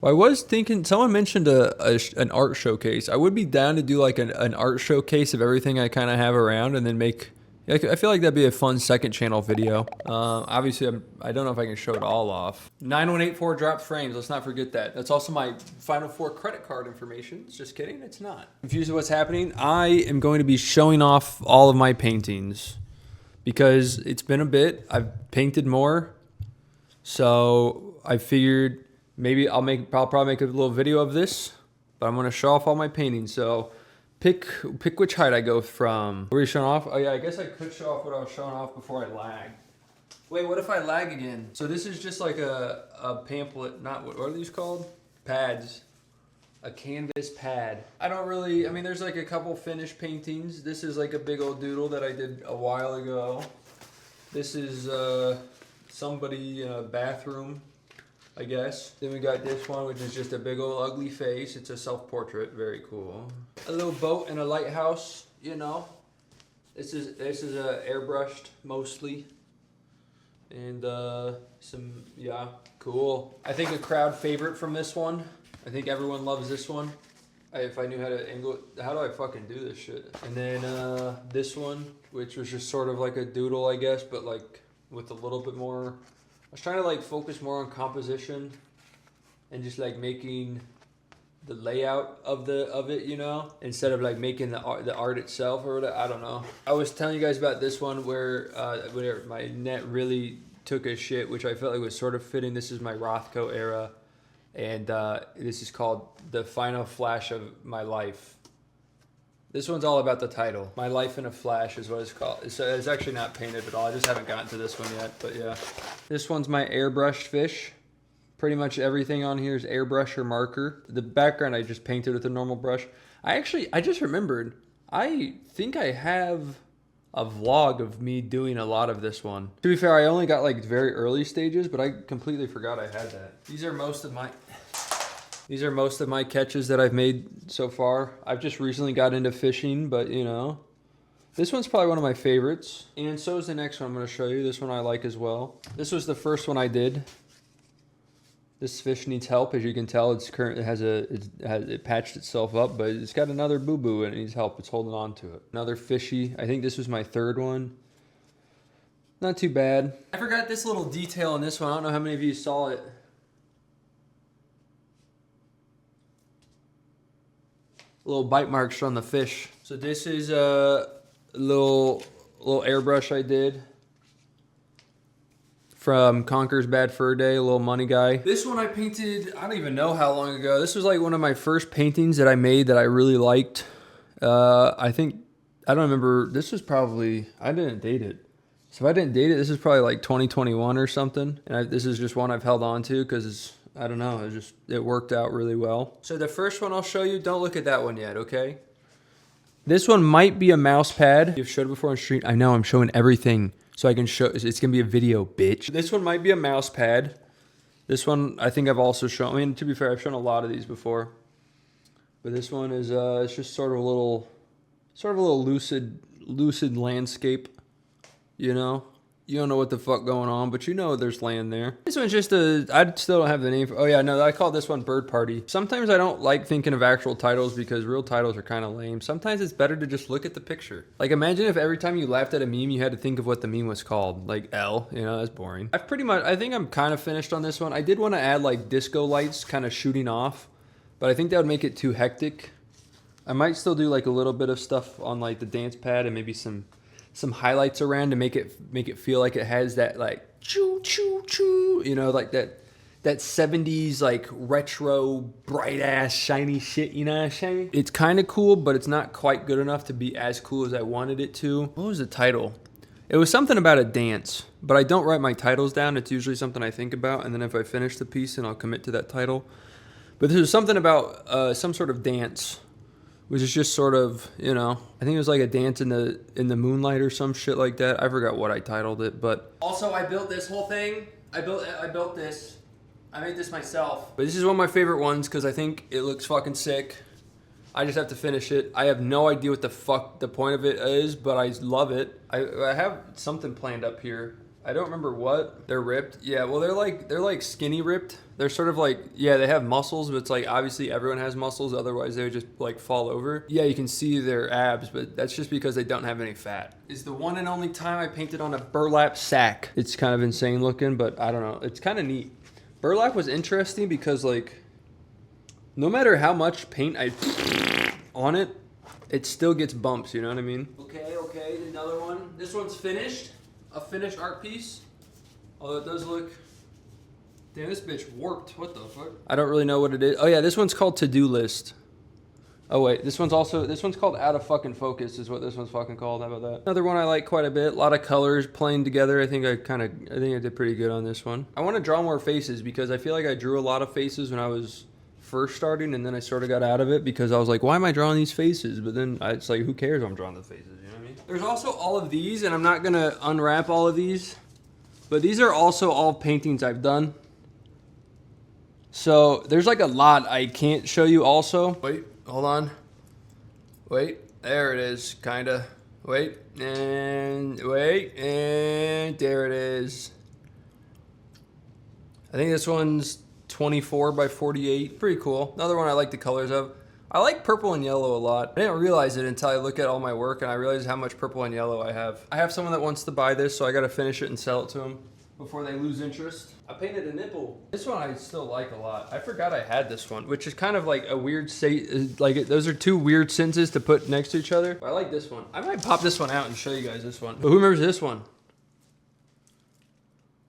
Well, I was thinking, someone mentioned an art showcase. I would be down to do like an art showcase of everything I kind of have around and then make, I feel like that'd be a fun second channel video. Obviously, I don't know if I can show it all off. 9184 dropped frames, let's not forget that. That's also my Final Four credit card information. Just kidding, it's not. Confused with what's happening? I am going to be showing off all of my paintings because it's been a bit. I've painted more, so I figured maybe I'll probably make a little video of this, but I'm gonna show off all my paintings. So pick which height I go from. What are you showing off? Oh yeah, I guess I could show off what I was showing off before I lag. Wait, what if I lag again? So this is just like a pamphlet, not, what are these called? Pads. A canvas pad. I mean, there's like a couple finished paintings. This is like a big old doodle that I did a while ago. This is somebody in a bathroom, I guess. Then we got this one, which is just a big old ugly face. It's a self-portrait, very cool. A little boat and a lighthouse, you know. This is airbrushed mostly. And yeah, cool. I think a crowd favorite from this one. I think everyone loves this one. If I knew how to angle it, how do I fucking do this shit? And then this one, which was just sort of like a doodle, I guess, but like with a little bit more. I was trying to like focus more on composition and just like making the layout of it, you know, instead of like making the art itself or whatever. I don't know. I was telling you guys about this one where my net really took a shit, which I felt like was sort of fitting. This is my Rothko era, and this is called The Final Flash of My Life. This one's all about the title. My Life in a Flash is what it's called. It's actually not painted at all. I just haven't gotten to this one yet, but yeah. This one's my airbrushed fish. Pretty much everything on here is airbrush or marker. The background I just painted with a normal brush. I just remembered, I think I have a vlog of me doing a lot of this one. To be fair, I only got like very early stages, but I completely forgot I had that. These are most of my catches that I've made so far. I've just recently got into fishing, but you know, this one's probably one of my favorites. And so is the next one I'm gonna show you. This one I like as well. This was the first one I did. This fish needs help. As you can tell, it patched itself up, but it's got another boo-boo and it needs help. It's holding on to it. Another fishy. I think this was my third one. Not too bad. I forgot this little detail in this one. I don't know how many of you saw it. Little bite marks on the fish. So this is a little airbrush I did from Conker's Bad Fur Day, a little money guy. This one I painted, I don't even know how long ago. This was like one of my first paintings that I made that I really liked. I don't remember, this was probably, I didn't date it. So if I didn't date it, this is probably like 2021 or something. And this is just one I've held on to because I don't know, it worked out really well. So the first one I'll show you, don't look at that one yet, okay? This one might be a mouse pad. You've showed it before on street. I know, I'm showing everything so I can show, it's gonna be a video, bitch. This one might be a mouse pad. This one, I think I've also shown, I mean, to be fair, I've shown a lot of these before. But this one is, it's just sort of a little lucid landscape, you know? You don't know what the fuck going on, but you know there's land there. This one's just I still don't have the name for, oh yeah, no, I call this one Bird Party. Sometimes I don't like thinking of actual titles because real titles are kind of lame. Sometimes it's better to just look at the picture. Like imagine if every time you laughed at a meme, you had to think of what the meme was called. Like L, you know, that's boring. I think I'm kind of finished on this one. I did want to add like disco lights kind of shooting off, but I think that would make it too hectic. I might still do like a little bit of stuff on like the dance pad and maybe some highlights around to make it feel like it has that like choo choo choo, you know, like that 70s like retro bright ass shiny shit, you know what I'm saying? It's kind of cool, but it's not quite good enough to be as cool as I wanted it to. What was the title? It was something about a dance, but I don't write my titles down. It's usually something I think about, and then if I finish the piece, then I'll commit to that title. But this was something about some sort of dance, which is just sort of, you know, I think it was like a dance in the moonlight or some shit like that. I forgot what I titled it, but also I built this whole thing. I built this. I made this myself. But this is one of my favorite ones because I think it looks fucking sick. I just have to finish it. I have no idea what the fuck the point of it is, but I love it. I have something planned up here. I don't remember what. They're ripped. Yeah, well, they're like skinny ripped. They're sort of like, yeah, they have muscles, but it's like obviously everyone has muscles. Otherwise, they would just like fall over. Yeah, you can see their abs, but that's just because they don't have any fat. It's the one and only time I painted on a burlap sack. It's kind of insane looking, but I don't know. It's kind of neat. Burlap was interesting because like, no matter how much paint I on it, it still gets bumps, you know what I mean? Okay, another one. This one's finished. A finished art piece. Although it does look... Damn, this bitch warped. What the fuck? I don't really know what it is. Oh yeah, this one's called To-Do List. Oh wait, this one's called Out of Fucking Focus is what this one's fucking called. How about that? Another one I like quite a bit. A lot of colors playing together. I think I did pretty good on this one. I want to draw more faces because I feel like I drew a lot of faces when I was first starting, and then I sort of got out of it because I was like, why am I drawing these faces? But then it's like, who cares if I'm drawing the faces, you know what I mean? There's also all of these, and I'm not gonna unwrap all of these, but these are also all paintings I've done. So there's like a lot I can't show you also. Wait, hold on. Wait, there it is, kinda. Wait, and there it is. I think this one's 24 by 48. Pretty cool. Another one I like the colors of. I like purple and yellow a lot. I didn't realize it until I look at all my work and I realized how much purple and yellow I have. I have someone that wants to buy this, so I gotta finish it and sell it to them before they lose interest. I painted a nipple. This one I still like a lot. I forgot I had this one, which is kind of like a weird those are two weird sentences to put next to each other. But I like this one. I might pop this one out and show you guys this one. But who remembers this one?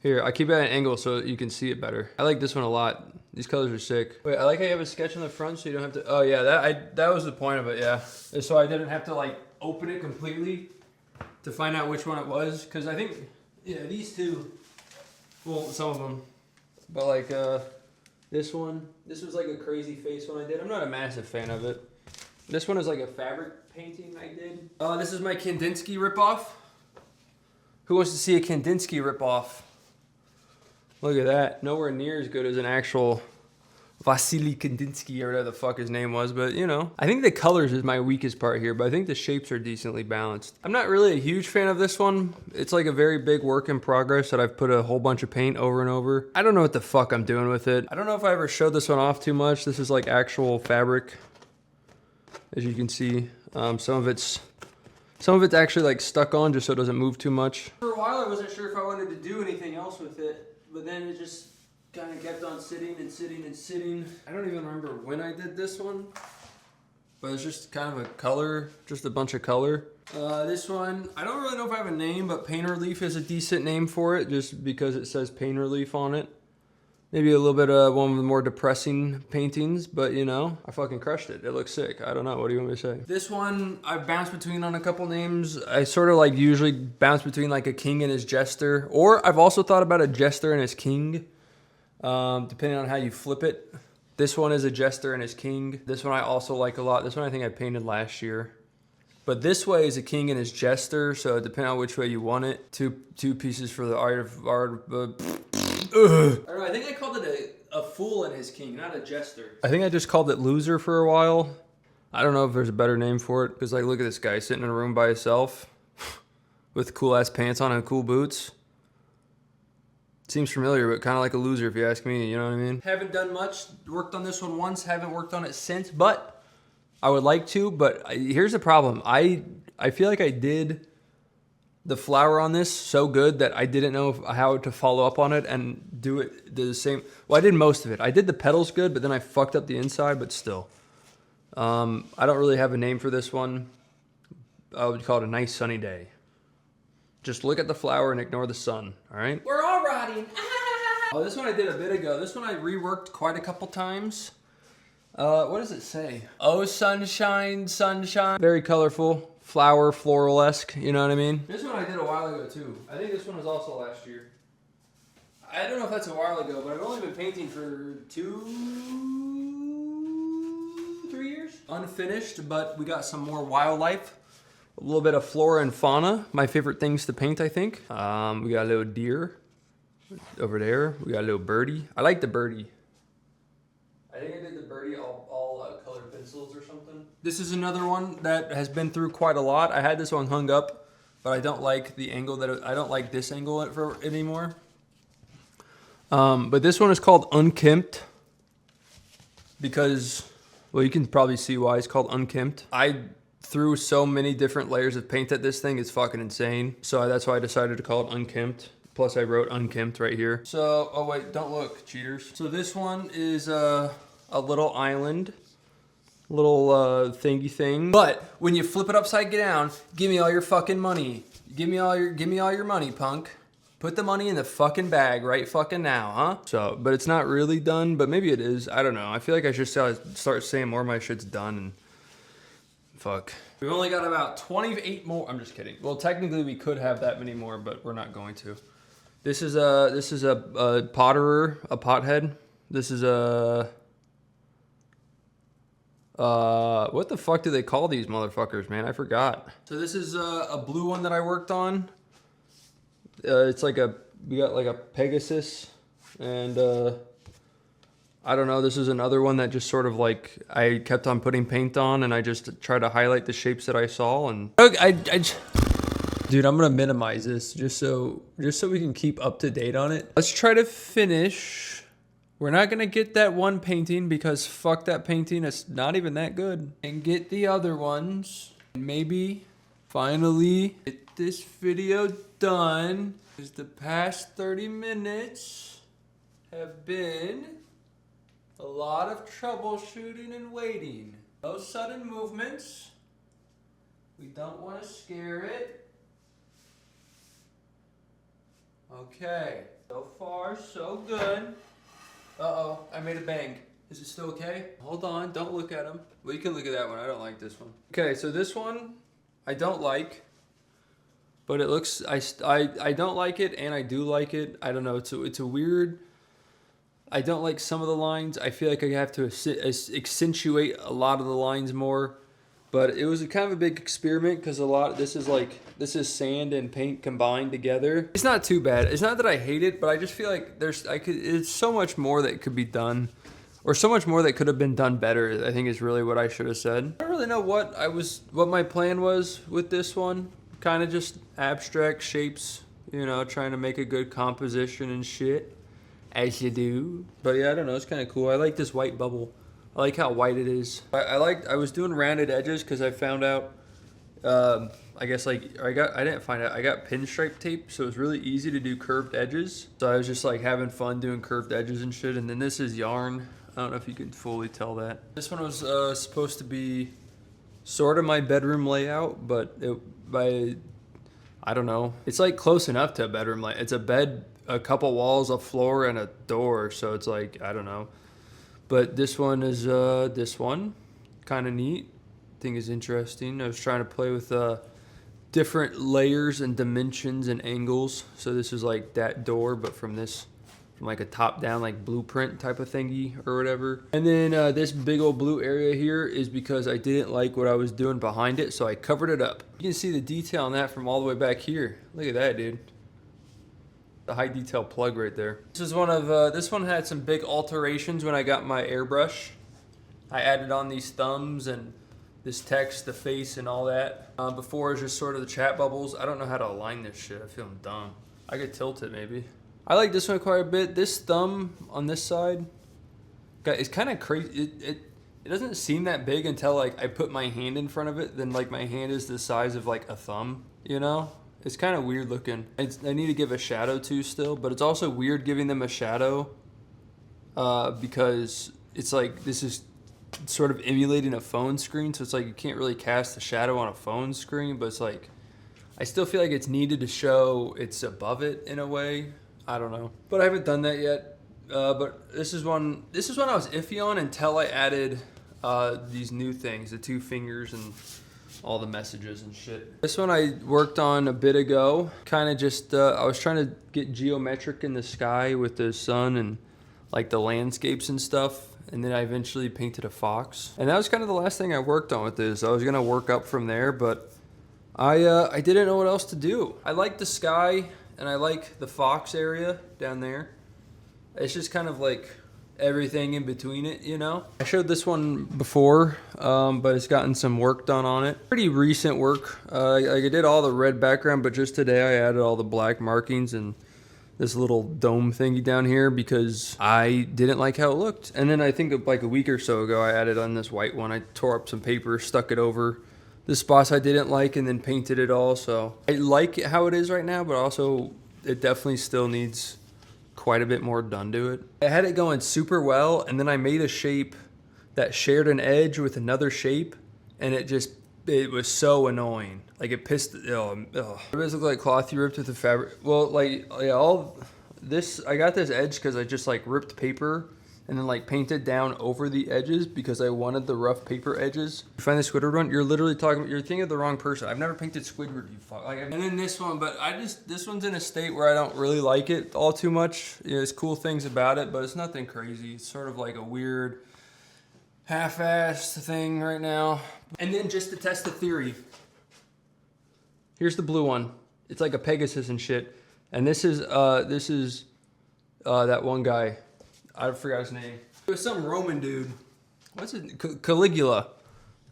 Here, I keep it at an angle so you can see it better. I like this one a lot. These colors are sick. Wait, I like how you have a sketch on the front so you don't have to, oh yeah, that was the point of it, yeah. So I didn't have to like open it completely to find out which one it was. Cause I think, yeah, these two, well, some of them, but like this one, this was like a crazy face one I did. I'm not a massive fan of it. This one is like a fabric painting I did. This is my Kandinsky ripoff. Who wants to see a Kandinsky ripoff? Look at that. Nowhere near as good as an actual Vasily Kandinsky or whatever the fuck his name was, but you know. I think the colors is my weakest part here, but I think the shapes are decently balanced. I'm not really a huge fan of this one. It's like a very big work in progress that I've put a whole bunch of paint over and over. I don't know what the fuck I'm doing with it. I don't know if I ever showed this one off too much. This is like actual fabric, as you can see. Some of it's actually like stuck on just so it doesn't move too much. For a while I wasn't sure if I wanted to do anything else with it. But then it just kind of kept on sitting and sitting and sitting. I don't even remember when I did this one, but it's just kind of a color, just a bunch of color. This one, I don't really know if I have a name, but Pain Relief is a decent name for it just because it says Pain Relief on it. Maybe a little bit of one of the more depressing paintings, but you know, I fucking crushed it. It looks sick. I don't know. What do you want me to say? This one, I've bounced between on a couple names. I sort of like usually bounce between like a king and his jester, or I've also thought about a jester and his king, depending on how you flip it. This one is a jester and his king. This one I also like a lot. This one I think I painted last year. But this way is a king and his jester, so depending on which way you want it. Two pieces for the art. I don't know, I think I called it a fool and his king, not a jester. I think I just called it loser for a while. I don't know if there's a better name for it, because like, look at this guy sitting in a room by himself with cool ass pants on and cool boots. Seems familiar, but kind of like a loser if you ask me, you know what I mean? Haven't done much, worked on this one once, haven't worked on it since, but I would like to, but here's the problem. I feel like I did the flower on this so good that I didn't know how to follow up on it and do the same. Well, I did most of it. I did the petals good, but then I fucked up the inside, but still. I don't really have a name for this one. I would call it a nice sunny day. Just look at the flower and ignore the sun, all right? We're all rotting. Oh, this one I did a bit ago. This one I reworked quite a couple times. What does it say? Oh, sunshine, sunshine. Very colorful. Flower, floral-esque, you know what I mean? This one I did a while ago too. I think this one was also last year. I don't know if that's a while ago, but I've only been painting for 3 years. Unfinished, but we got some more wildlife. A little bit of flora and fauna. My favorite things to paint, I think. We got a little deer over there. We got a little birdie. I like the birdie. I think I did the birdie all colored pencils or something. This is another one that has been through quite a lot. I had this one hung up but I don't like the angle I don't like this angle for anymore. But this one is called unkempt because, well, you can probably see why it's called unkempt. I threw so many different layers of paint at this thing, it's fucking insane. So that's why I decided to call it unkempt. Plus I wrote unkempt right here. So, oh wait, don't look, cheaters. So this one is a little island, little thingy thing. But when you flip it upside down, give me all your fucking money. Give me all your money, punk. Put the money in the fucking bag right fucking now, huh? So, but it's not really done, but maybe it is. I don't know. I feel like I should start saying more of my shit's done and fuck. We've only got about 28 more. I'm just kidding. Well, technically we could have that many more, but we're not going to. This is a potterer, a pothead. This is a what the fuck do they call these motherfuckers, man? I forgot. So this is a blue one that I worked on. It's like we got like a Pegasus, and I don't know, this is another one that just sort of like, I kept on putting paint on and I just tried to highlight the shapes that I saw, and dude, I'm gonna minimize this just so we can keep up to date on it. Let's try to finish. We're not gonna get that one painting because fuck that painting, it's not even that good. And get the other ones, and maybe finally get this video done, because the past 30 minutes have been a lot of troubleshooting and waiting. No sudden movements. We don't want to scare it. Okay, so far so good. Uh-oh, I made a bang. Is it still okay? Hold on, don't look at them. Well, you can look at that one. I don't like this one. Okay, so this one I don't like, but it looks, I don't like it and I do like it. I don't know, it's a weird, I don't like some of the lines. I feel like I have to accentuate a lot of the lines more. But it was a kind of a big experiment because this is sand and paint combined together. It's not too bad. It's not that I hate it, but I just feel like it's so much more that could be done, or so much more that could have been done better, I think is really what I should have said. I don't really know what my plan was with this one. Kind of just abstract shapes, you know, trying to make a good composition and shit, as you do. But yeah, I don't know, it's kind of cool. I like this white bubble. I like how white it is. I was doing rounded edges because I found out, I guess I didn't find out, I got pinstripe tape, so it was really easy to do curved edges. So I was just like having fun doing curved edges and shit. And then this is yarn. I don't know if you can fully tell that. This one was supposed to be sort of my bedroom layout, but I don't know. It's like close enough to a bedroom layout. It's a bed, a couple walls, a floor, and a door. So it's like, I don't know. But this one is this one, kind of neat. I think is interesting. I was trying to play with different layers and dimensions and angles. So this is like that door, but from like a top down like blueprint type of thingy or whatever. And then this big old blue area here is because I didn't like what I was doing behind it, so I covered it up. You can see the detail on that from all the way back here. Look at that, dude. The high detail plug right there. This is one of, this one had some big alterations when I got my airbrush. I added on these thumbs and this text, the face and all that. Before it was just sort of the chat bubbles. I don't know how to align this shit. I feel dumb. I could tilt it maybe. I like this one quite a bit. This thumb on this side, it's kind of crazy. It doesn't seem that big until like I put my hand in front of it. Then like my hand is the size of like a thumb, you know? It's kind of weird looking. I need to give a shadow to still, but it's also weird giving them a shadow because it's like this is sort of emulating a phone screen, so it's like you can't really cast a shadow on a phone screen, but it's like I still feel like it's needed to show it's above it in a way. I don't know, but I haven't done that yet. But this is one I was iffy on until I added these new things, the 2 fingers and all the messages and shit. This one I worked on a bit ago. Kind of just, I was trying to get geometric in the sky with the sun and like the landscapes and stuff. And then I eventually painted a fox. And that was kind of the last thing I worked on with this. I was gonna work up from there, but I didn't know what else to do. I like the sky and I like the fox area down there. It's just kind of like everything in between it, you know? I showed this one before, but it's gotten some work done on it. Pretty recent work. I did all the red background, but just today I added all the black markings and this little dome thingy down here because I didn't like how it looked. And then I think like a week or so ago, I added on this white one. I tore up some paper, stuck it over the spots I didn't like, and then painted it all. So I like how it is right now, but also it definitely still needs quite a bit more done to it. I had it going super well, and then I made a shape that shared an edge with another shape, and it was so annoying. Like it pissed, It does look like cloth you ripped with the fabric. Well, like, yeah, all this, I got this edge because I just like ripped paper and then like painted down over the edges because I wanted the rough paper edges. You find the Squidward one? You're literally you're thinking of the wrong person. I've never painted Squidward, you fuck. Like, and then this one, but this one's in a state where I don't really like it all too much. You know, there's cool things about it, but it's nothing crazy. It's sort of like a weird half-assed thing right now. And then just to test the theory, here's the blue one. It's like a Pegasus and shit. And this is that one guy. I forgot his name. It was some Roman dude. What's it? Caligula.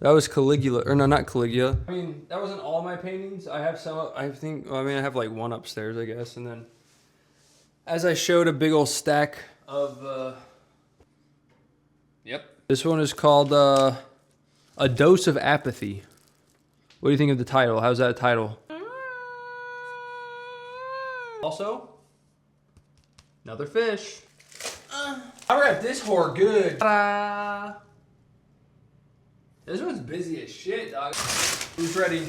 That was Caligula. Or no, not Caligula. I mean, that wasn't all my paintings. I have some, I have like one upstairs, I guess. And then, as I showed, a big old stack of, yep. This one is called, A Dose of Apathy. What do you think of the title? How's that title? Also, another fish. I wrapped this whore good. Ta-da! This one's busy as shit, dog. Who's ready?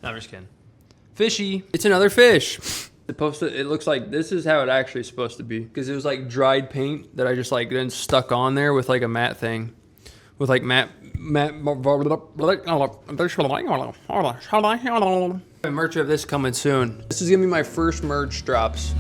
No, I'm just kidding. Fishy. It's another fish. It looks like this is how it actually is supposed to be. Because it was like dried paint that I just like then stuck on there with like a matte thing. With like matte. Merch of this coming soon. This is gonna be my first merch drops.